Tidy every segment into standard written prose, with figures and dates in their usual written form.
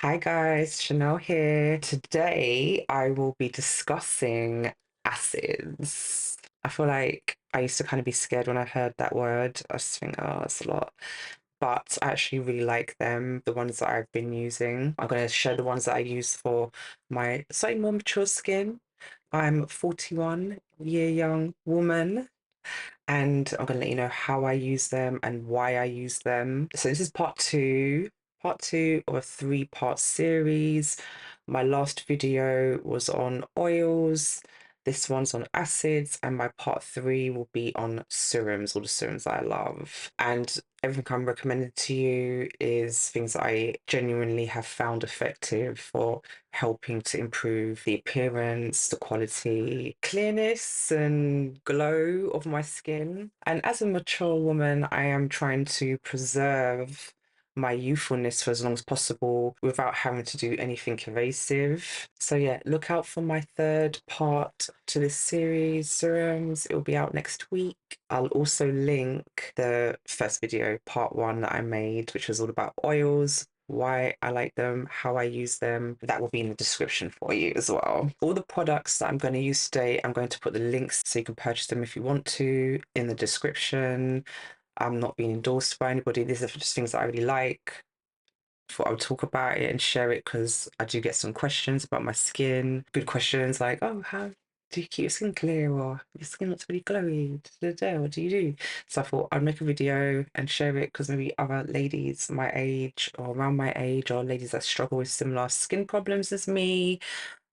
Hi guys, Chanel here. Today I will be discussing acids. I feel like I used to kind of be scared when I heard that word. I just think, oh, it's a lot. But I actually really like them, the ones that I've been using. I'm going to share the ones that I use for my slightly more mature skin. I'm a 41-year young woman and I'm going to let you know how I use them and why I use them. So this is part two of a three-part series. My last video was on oils. This one's on acids, and my part three will be on serums, all the serums that I love. And everything I'm recommending to you is things that I genuinely have found effective for helping to improve the appearance, the quality, clearness, and glow of my skin. And as a mature woman, I am trying to preserve my youthfulness for as long as possible without having to do anything invasive. So yeah, look out for my third part to this series, Serums. It will be out next week. I'll also link the first video, part one, that I made, which was all about oils, why I like them, how I use them. That will be in the description for you as well. All the products that I'm going to use today, I'm going to put the links so you can purchase them if you want to in the description. I'm not being endorsed by anybody. These are just things that I really like. Thought I would talk about it and share it because I do get some questions about my skin. Good questions like, oh, how do you keep your skin clear, or your skin looks really glowy? What do you do? So I thought I'd make a video and share it because maybe other ladies my age or around my age, or ladies that struggle with similar skin problems as me,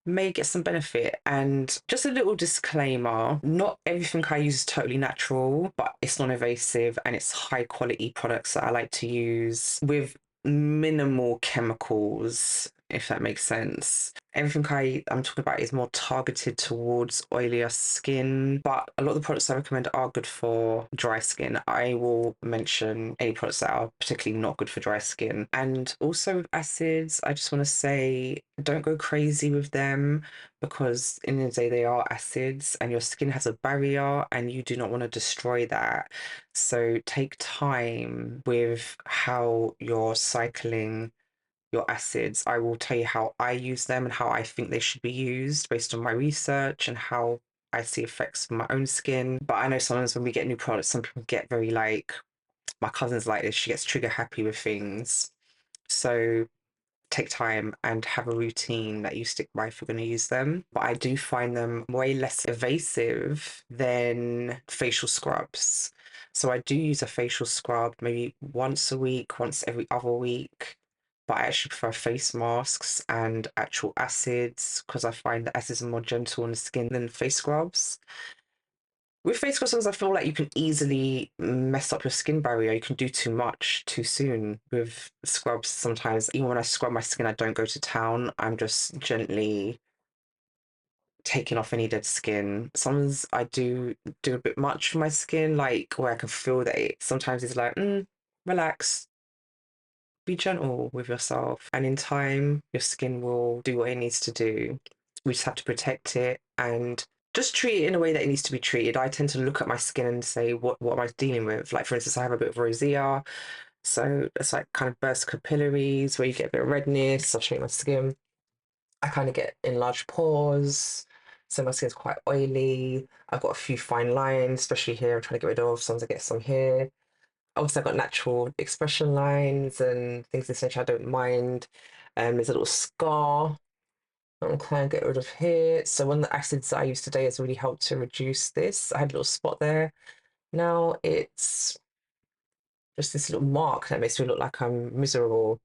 may get some benefit. And just a little disclaimer, not everything I use is totally natural, but it's non-invasive and it's high quality products that I like to use with minimal chemicals, if that makes sense. Everything I'm talking about is more targeted towards oilier skin, but a lot of the products I recommend are good for dry skin. I will mention any products that are particularly not good for dry skin. And also with acids, I just want to say don't go crazy with them because in the end of the day they are acids and your skin has a barrier and you do not want to destroy that. So take time with how you're cycling your acids. I will tell you how I use them and how I think they should be used based on my research and how I see effects for my own skin. But I know sometimes when we get new products, some people get very like, my cousin's like this, she gets trigger happy with things. So take time and have a routine that you stick by if you're going to use them. But I do find them way less invasive than facial scrubs. So I do use a facial scrub maybe once a week, once every other week. But I actually prefer face masks and actual acids because I find the acids are more gentle on the skin than face scrubs. With face scrubs, I feel like you can easily mess up your skin barrier. You can do too much too soon with scrubs sometimes. Even when I scrub my skin, I don't go to town. I'm just gently taking off any dead skin. Sometimes I do a bit much for my skin, like where I can feel that sometimes it's like, relax, be gentle with yourself. And in time, your skin will do what it needs to do. We just have to protect it and just treat it in a way that it needs to be treated. I tend to look at my skin and say, what am I dealing with? Like, for instance, I have a bit of rosacea. So it's like kind of burst capillaries where you get a bit of redness. I'll show you my skin. I kind of get enlarged pores. So my skin's quite oily. I've got a few fine lines, especially here. I'm trying to get rid of. Sometimes I get some here. Obviously, I've got natural expression lines and things of such I don't mind. There's a little scar that I'm trying to get rid of here. So one of the acids that I used today has really helped to reduce this. I had a little spot there. Now it's just this little mark that makes me look like I'm miserable.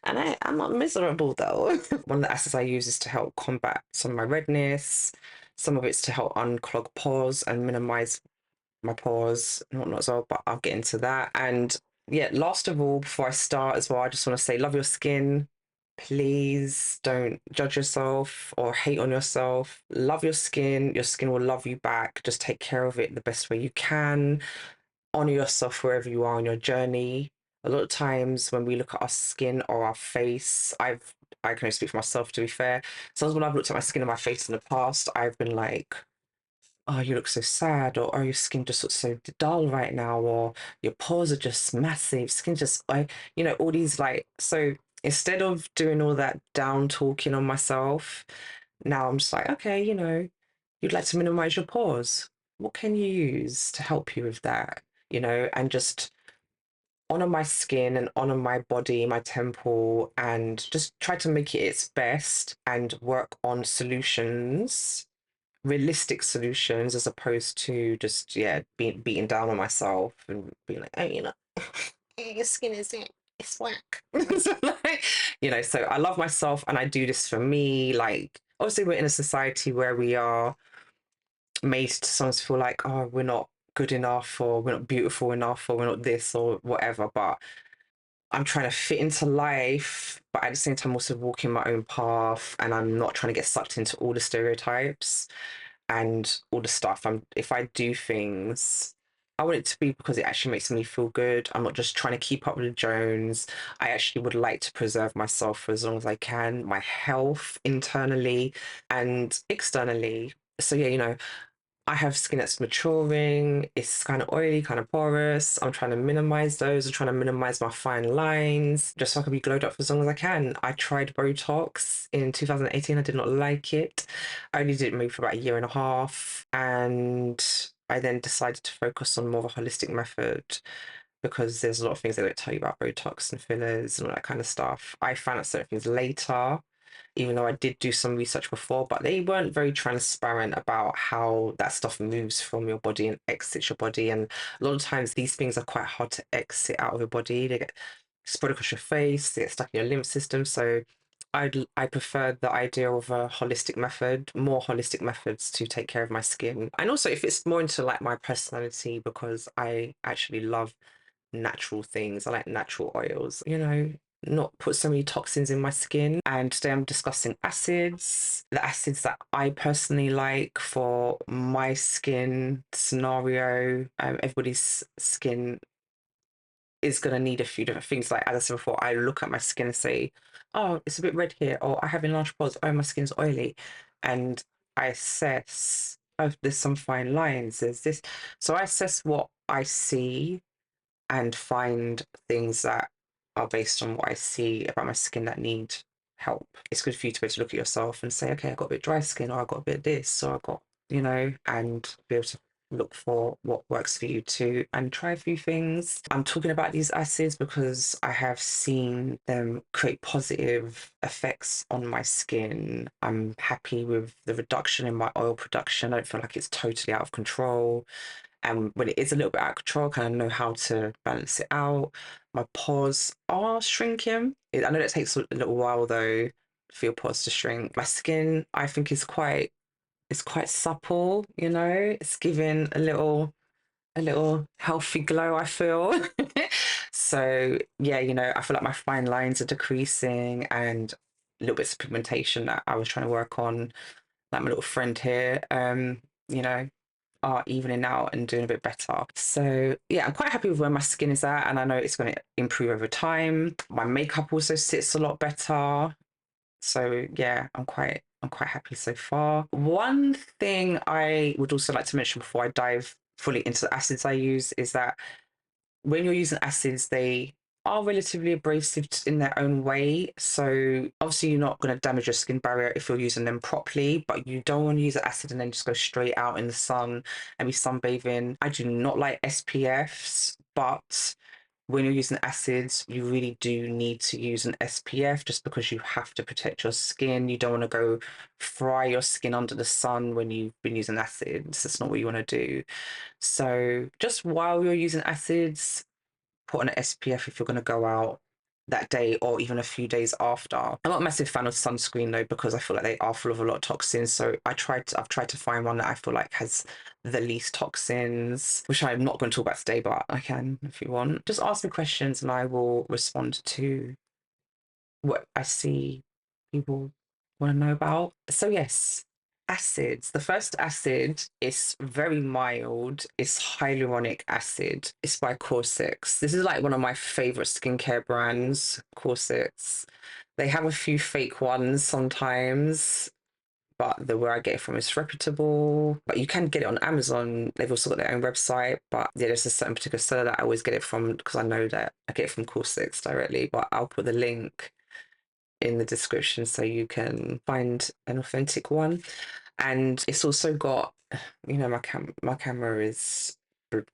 And I'm not miserable though. One of the acids I use is to help combat some of my redness. Some of it's to help unclog pores and minimize my pores and whatnot as well, but I'll get into that. And yeah, last of all, before I start as well, I just want to say love your skin. Please don't judge yourself or hate on yourself. Love your skin. Your skin will love you back. Just take care of it the best way you can. Honor yourself wherever you are on your journey. A lot of times when we look at our skin or our face, I can only speak for myself to be fair. Sometimes when I've looked at my skin and my face in the past, I've been like, oh, you look so sad, or oh, your skin just looks so dull right now, or your pores are just massive, skin just, all these like, so instead of doing all that down talking on myself, now I'm just like, okay, you'd like to minimize your pores. What can you use to help you with that? And just honor my skin and honor my body, my temple, and just try to make it its best and work on solutions, realistic solutions, as opposed to just, yeah, being beaten down on myself and being like, oh, your skin is it's whack. So, like, so I love myself and I do this for me. Like, obviously, we're in a society where we are made to sometimes feel like, oh, we're not good enough, or we're not beautiful enough, or we're not this or whatever. But I'm trying to fit into life, but at the same time also walking my own path, and I'm not trying to get sucked into all the stereotypes and all the stuff. If I do things, I want it to be because it actually makes me feel good. I'm not just trying to keep up with the Jones. I actually would like to preserve myself for as long as I can, my health internally and externally. So yeah, I have skin that's maturing. It's kind of oily, kind of porous. I'm trying to minimize those. I'm trying to minimize my fine lines just so I can be glowed up for as long as I can. I tried Botox in 2018. I did not like it. I only did it maybe for about a year and a half. And I then decided to focus on more of a holistic method because there's a lot of things they don't tell you about Botox and fillers and all that kind of stuff. I found out certain things later, even though I did do some research before, but they weren't very transparent about how that stuff moves from your body and exits your body. And a lot of times these things are quite hard to exit out of your body. They get spread across your face, they get stuck in your lymph system. So I prefer the idea of a holistic method, more holistic methods to take care of my skin. And also if it's more into like my personality, because I actually love natural things. I like natural oils, not put so many toxins in my skin. And today I'm discussing acids, the acids that I personally like for my skin scenario. Everybody's skin is going to need a few different things. Like, as I said before, I look at my skin and say, oh, it's a bit red here, or I have enlarged pores, oh, my skin's oily. And I assess, oh, there's some fine lines, there's this. So I assess what I see and find things that are based on what I see about my skin that need help. It's good for you to be able to look at yourself and say, okay, I got a bit dry skin, or I got a bit of this, or I got, and be able to look for what works for you too and try a few things. I'm talking about these acids because I have seen them create positive effects on my skin. I'm happy with the reduction in my oil production. I don't feel like it's totally out of control. And when it is a little bit out of control, kind of know how to balance it out. My pores are shrinking. I know that takes a little while though for your pores to shrink. My skin, I think, is quite supple. It's giving a little healthy glow, I feel. So yeah, I feel like my fine lines are decreasing and little bits of pigmentation that I was trying to work on, like my little friend here. You know, are evening out and doing a bit better. So yeah, I'm quite happy with where my skin is at, and I know it's going to improve over time. My makeup also sits a lot better. So yeah, I'm quite happy so far. One thing I would also like to mention before I dive fully into the acids I use is that when you're using acids, they are relatively abrasive in their own way. So obviously you're not going to damage your skin barrier if you're using them properly, but you don't want to use the acid and then just go straight out in the sun and be sunbathing. I do not like SPFs, but when you're using acids, you really do need to use an SPF just because you have to protect your skin. You don't want to go fry your skin under the sun when you've been using acids. That's not what you want to do. So just while you're using acids, put on an SPF if you're going to go out that day or even a few days after. I'm not a massive fan of sunscreen though because I feel like they are full of a lot of toxins. So I've tried to find one that I feel like has the least toxins, which I'm not going to talk about today, but I can if you want. Just ask me questions and I will respond to what I see people want to know about. So yes, acids. The first acid is very mild. It's hyaluronic acid. It's by Corsex. This is like one of my favorite skincare brands, Corsex. They have a few fake ones sometimes, but the where I get it from is reputable. But you can get it on Amazon. They've also got their own website. But yeah, there's a certain particular seller that I always get it from because I know that I get it from Corsix directly. But I'll put the link in the description so you can find an authentic one. And it's also got, my camera is,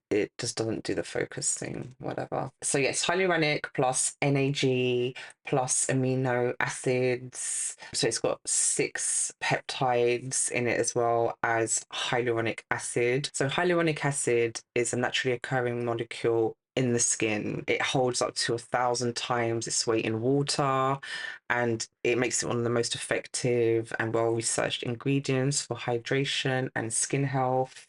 it just doesn't do the focus thing, whatever. So yes, hyaluronic plus NAG plus amino acids. So it's got 6 peptides in it as well as hyaluronic acid. So hyaluronic acid is a naturally occurring molecule in the skin. It holds up to 1,000 times its weight in water, and it makes it one of the most effective and well researched ingredients for hydration and skin health.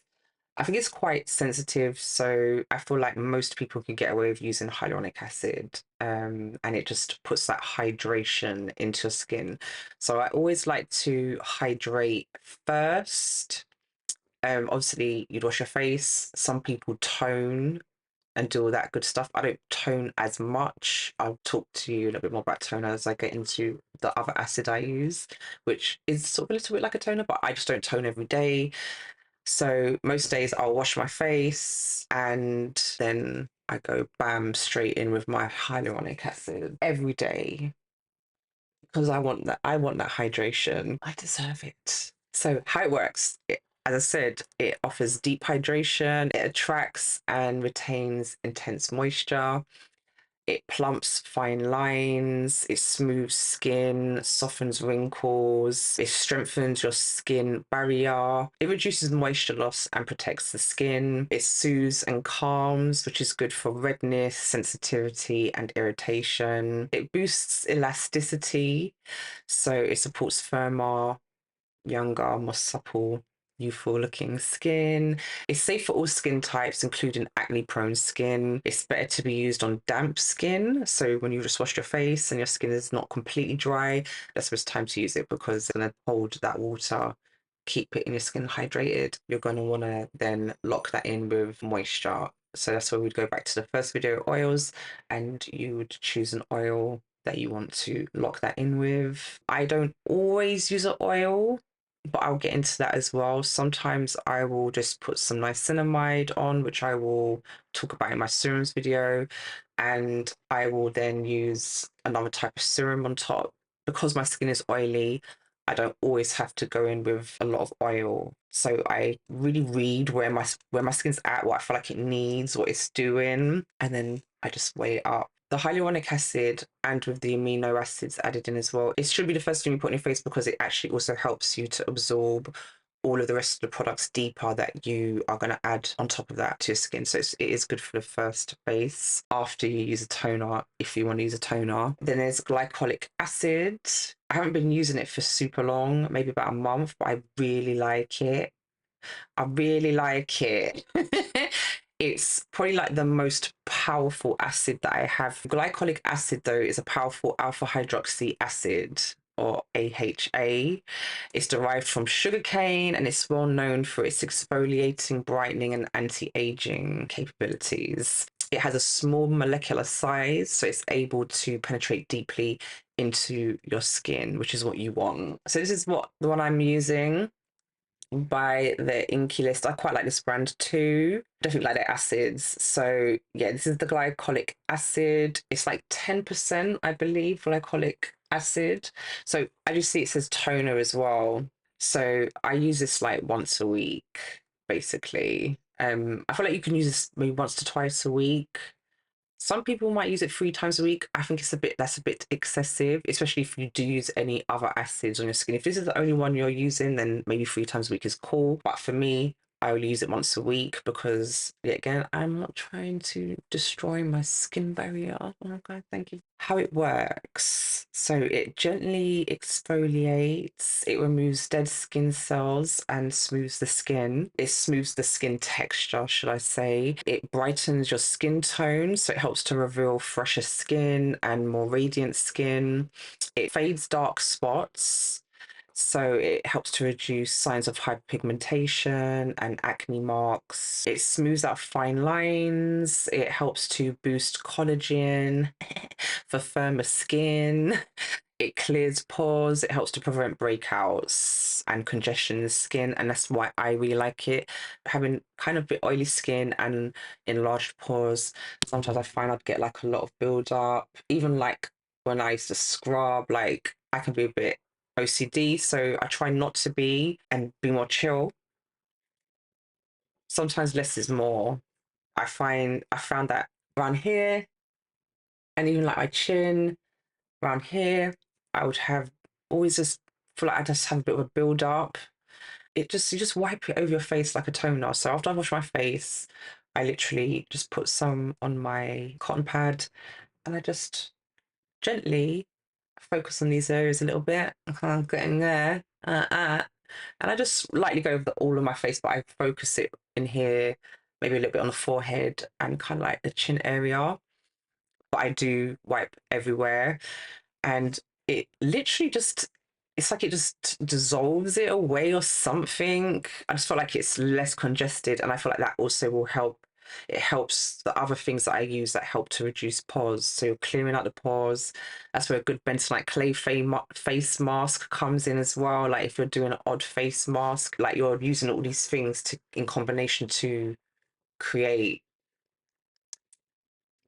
I think it's quite sensitive, so I feel like most people can get away with using hyaluronic acid, and it just puts that hydration into your skin. So I always like to hydrate first. Obviously, you'd wash your face. Some people tone and do all that good stuff. I don't tone as much. I'll talk to you a little bit more about toner as I get into the other acid I use, which is sort of a little bit like a toner, but I just don't tone every day. So most days I'll wash my face and then I go bam straight in with my hyaluronic acid every day because I want that hydration. I deserve it. So how it works, as I said, it offers deep hydration, it attracts and retains intense moisture, it plumps fine lines, it smooths skin, softens wrinkles, it strengthens your skin barrier, it reduces moisture loss and protects the skin, it soothes and calms, which is good for redness, sensitivity, and irritation. It boosts elasticity, so it supports firmer, younger, more supple, youthful looking skin. It's safe for all skin types, including acne prone skin. It's better to be used on damp skin. So when you just wash your face and your skin is not completely dry, that's when it's time to use it because it's going to hold that water, keep it in your skin hydrated. You're going to want to then lock that in with moisture. So that's where we'd go back to the first video, oils, and you would choose an oil that you want to lock that in with. I don't always use an oil, but I'll get into that as well. Sometimes I will just put some niacinamide on, which I will talk about in my serums video, and I will then use another type of serum on top. Because my skin is oily, I don't always have to go in with a lot of oil. So I really read where my skin's at, what I feel like it needs, what it's doing, and then I just weigh it up. The hyaluronic acid and with the amino acids added in as well, it should be the first thing you put on your face because it actually also helps you to absorb all of the rest of the products deeper that you are going to add on top of that to your skin. So it is good for the first base after you use a toner, if you want to use a toner. Then there's glycolic acid. I haven't been using it for super long, maybe about a month, but I really like it. I really like it. It's probably like the most powerful acid that I have. Glycolic acid, though, is a powerful alpha hydroxy acid, or AHA. It's derived from sugarcane and it's well known for its exfoliating, brightening, and anti aging capabilities. It has a small molecular size, so it's able to penetrate deeply into your skin, which is what you want. So, this is the one I'm using by the Inky List. I quite like this brand too. Definitely like their acids. So yeah, this is the glycolic acid. It's like 10%, I believe, glycolic acid. So as you see, it says toner as well. So I use this like once a week, basically. I feel like you can use this maybe once to twice a week. Some people might use it 3 times a week. I think that's a bit excessive, especially if you do use any other acids on your skin. If this is the only one you're using, then maybe 3 times a week is cool. But for me, I only use it once a week because, yeah, again, I'm not trying to destroy my skin barrier. Oh my God, thank you. How it works. So it gently exfoliates, it removes dead skin cells and smooths the skin. It smooths the skin texture, should I say. It brightens your skin tone, so it helps to reveal fresher skin and more radiant skin. It fades dark spots, so it helps to reduce signs of hyperpigmentation and acne marks. It smooths out fine lines. It helps to boost collagen for firmer skin. It clears pores, it helps to prevent breakouts and congestion in the skin, and that's why I really like it. Having kind of a bit oily skin and enlarged pores, sometimes I find I'd get like a lot of build up. Even like when I used to scrub, like I can be a bit OCD, so I try not to be and be more chill. Sometimes less is more. I found that around here and even like my chin, around here, I would have always just feel like I just have a bit of a build up. It just you just wipe it over your face like a toner. So after I wash my face, I literally just put some on my cotton pad and I just gently focus on these areas a little bit. I'm getting there. And I just lightly go over all of my face, but I focus it in here, maybe a little bit on the forehead and kind of like the chin area. But I do wipe everywhere, and it literally just it's like it just dissolves it away or something. I just feel like it's less congested, and I feel like that also will help. It helps the other things that I use that help to reduce pores. So clearing out the pores, that's where a good bentonite clay face mask comes in as well. Like if you're doing an odd face mask, like you're using all these things to in combination to create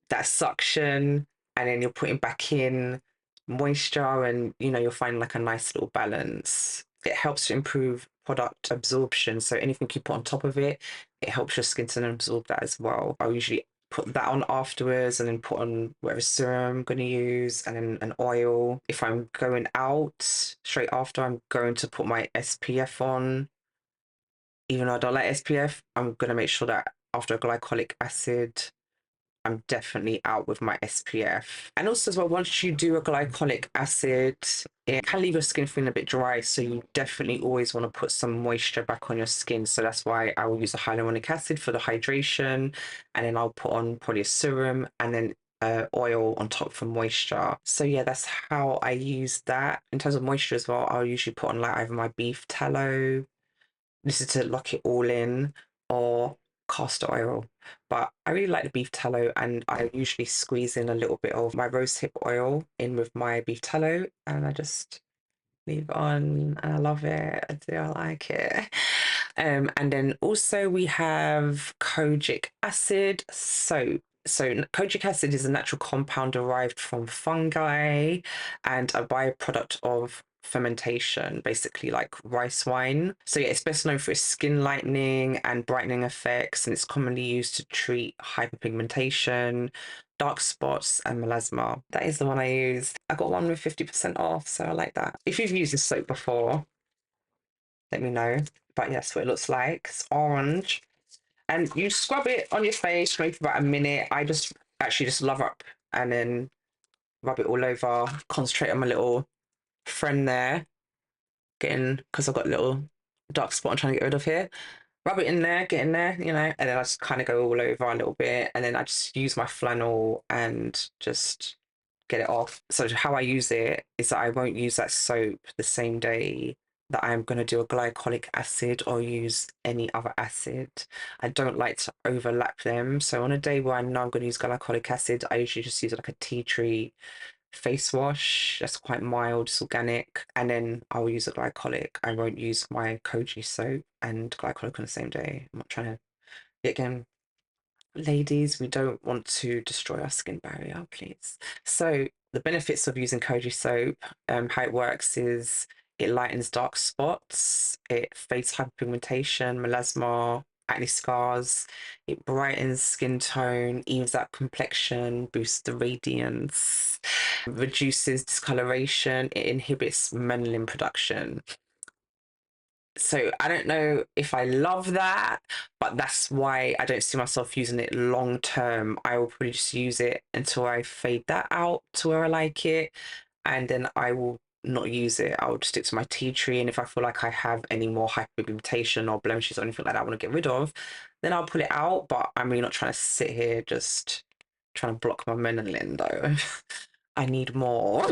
that suction, and then you're putting back in moisture, and you'll find like a nice little balance. It helps to improve product absorption, so anything you put on top of it, it helps your skin to absorb that as well. I'll usually put that on afterwards and then put on whatever serum I'm going to use and then an oil. If I'm going out straight after, I'm going to put my SPF on. Even though I don't like SPF, I'm going to make sure that after a glycolic acid, I'm definitely out with my SPF. And also as well, once you do a glycolic acid, it can leave your skin feeling a bit dry. So you definitely always want to put some moisture back on your skin. So that's why I will use a hyaluronic acid for the hydration. And then I'll put on probably a serum and then oil on top for moisture. So yeah, that's how I use that. In terms of moisture as well, I'll usually put on like either my beef tallow, this is to lock it all in, or castor oil. But I really like the beef tallow, and I usually squeeze in a little bit of my rosehip oil in with my beef tallow, and I just leave it on, and I love it. I do, I like it. And then also we have kojic acid soap. So kojic acid is a natural compound derived from fungi and a byproduct of fermentation, basically like rice wine. So yeah, it's best known for its skin lightening and brightening effects, and it's commonly used to treat hyperpigmentation, dark spots, and melasma. That is the one I used. I got one with 50% off, so I like that. If you've used this soap before, let me know. But yes, what it looks like. It's orange. And you scrub it on your face maybe for about a minute. I just actually just love up and then rub it all over, concentrate on my little friend there, getting, because I've got a little dark spot I'm trying to get rid of here. Rub it in there, get in there, and then I just kind of go all over a little bit, and then I just use my flannel and just get it off. So how I use it is that I won't use that soap the same day that I'm going to do a glycolic acid or use any other acid. I don't like to overlap them. So on a day where I know I'm going to use glycolic acid, I usually just use like a tea tree face wash that's quite mild, it's organic, and then I'll use a glycolic. I won't use my koji soap and glycolic on the same day. I'm not trying to, again, ladies, we don't want to destroy our skin barrier, please. So the benefits of using koji soap, how it works is it lightens dark spots, it fades hyperpigmentation, melasma, acne scars, it brightens skin tone, evens out complexion, boosts the radiance, reduces discoloration, it inhibits melanin production. So I don't know if I love that, but that's why I don't see myself using it long term. I will probably just use it until I fade that out to where I like it, and then I will not use it. I'll just stick to my tea tree, and if I feel like I have any more hyperpigmentation or blemishes or anything like that I want to get rid of, then I'll pull it out. But I'm really not trying to sit here just trying to block my melanin though. I need more.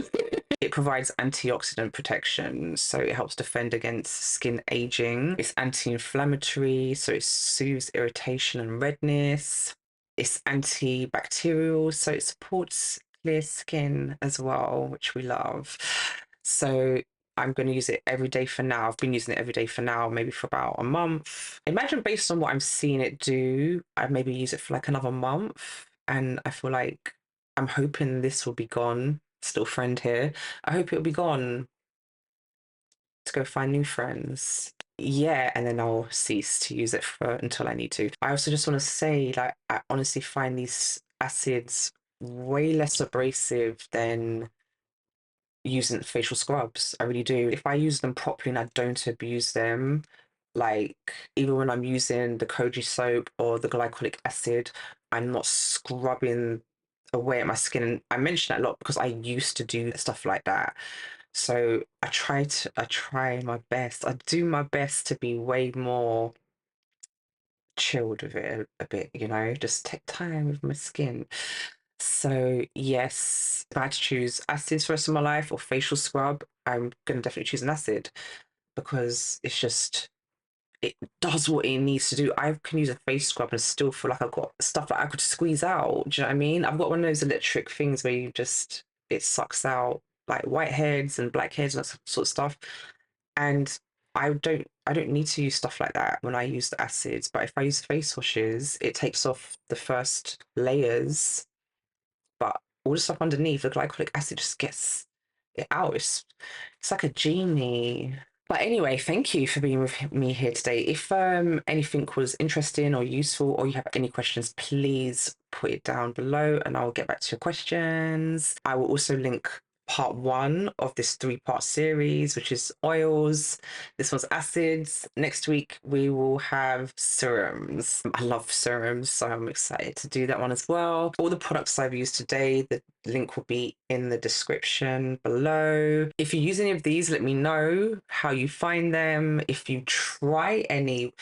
It provides antioxidant protection, so it helps defend against skin aging. It's anti-inflammatory, so it soothes irritation and redness. It's antibacterial, so it supports clear skin as well, which we love. So I'm going to use it every day for now. I've been using it every day for now, maybe for about a month. Imagine based on what I'm seeing it do, I'd maybe use it for like another month. And I feel like I'm hoping this will be gone. Still friend here. I hope it'll be gone to go find new friends. Yeah, and then I'll cease to use it for until I need to. I also just want to say, like, I honestly find these acids way less abrasive than using facial scrubs. I really do. If I use them properly and I don't abuse them, like even when I'm using the Koji soap or the glycolic acid, I'm not scrubbing away at my skin. And I mention that a lot because I used to do stuff like that. So I try my best. I do my best to be way more chilled with it a bit, just take time with my skin. So yes, if I had to choose acids for the rest of my life or facial scrub, I'm gonna definitely choose an acid because it does what it needs to do. I can use a face scrub and still feel like I've got stuff that I could squeeze out. Do you know what I mean? I've got one of those electric things where it sucks out like whiteheads and blackheads and that sort of stuff. And I don't need to use stuff like that when I use the acids. But if I use face washes, it takes off the first layers, but all the stuff underneath, the glycolic acid just gets it out. It's like a genie. But anyway, thank you for being with me here today. If anything was interesting or useful, or you have any questions, please put it down below and I'll get back to your questions. I will also link part one of this three-part series, which is oils. This one's acids. Next week we will have serums. I love serums, so I'm excited to do that one as well. All the products I've used today, the link will be in the description below. If you use any of these, let me know how you find them. If you try any,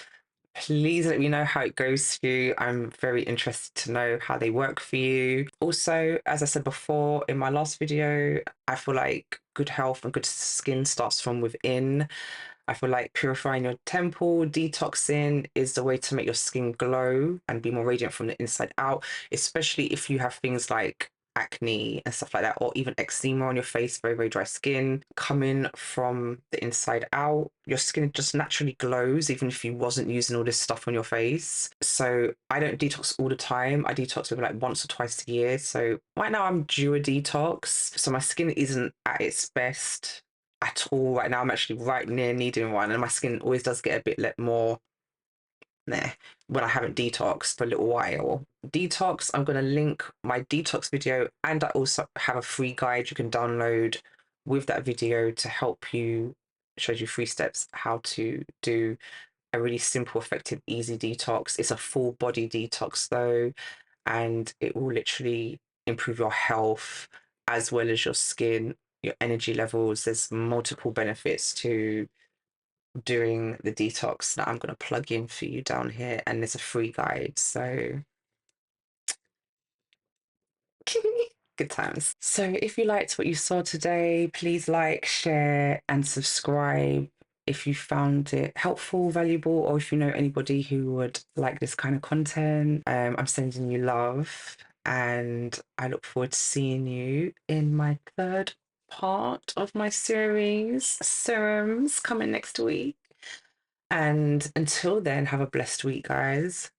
please let me know how it goes for you. I'm very interested to know how they work for you. Also, as I said before in my last video, I feel like good health and good skin starts from within. I feel like purifying your temple, detoxing is the way to make your skin glow and be more radiant from the inside out, especially if you have things like acne and stuff like that, or even eczema on your face, very, very dry skin. Coming from the inside out, your skin just naturally glows, even if you wasn't using all this stuff on your face. So I don't detox all the time. I detox maybe like once or twice a year. So right now I'm due a detox. So my skin isn't at its best at all right now. I'm actually right near needing one, and my skin always does get a bit more there when I haven't detoxed for a little while. Detox, I'm going to link my detox video, and I also have a free guide you can download with that video to help you, shows you 3 steps how to do a really simple, effective, easy detox. It's a full body detox though, and it will literally improve your health as well as your skin, your energy levels. There's multiple benefits to doing the detox that I'm going to plug in for you down here, and there's a free guide. So good times. So if you liked what you saw today, please like, share, and subscribe if you found it helpful, valuable, or if you know anybody who would like this kind of content. I'm sending you love, and I look forward to seeing you in my third part of my series, Serums, coming next week. And until then, have a blessed week, guys.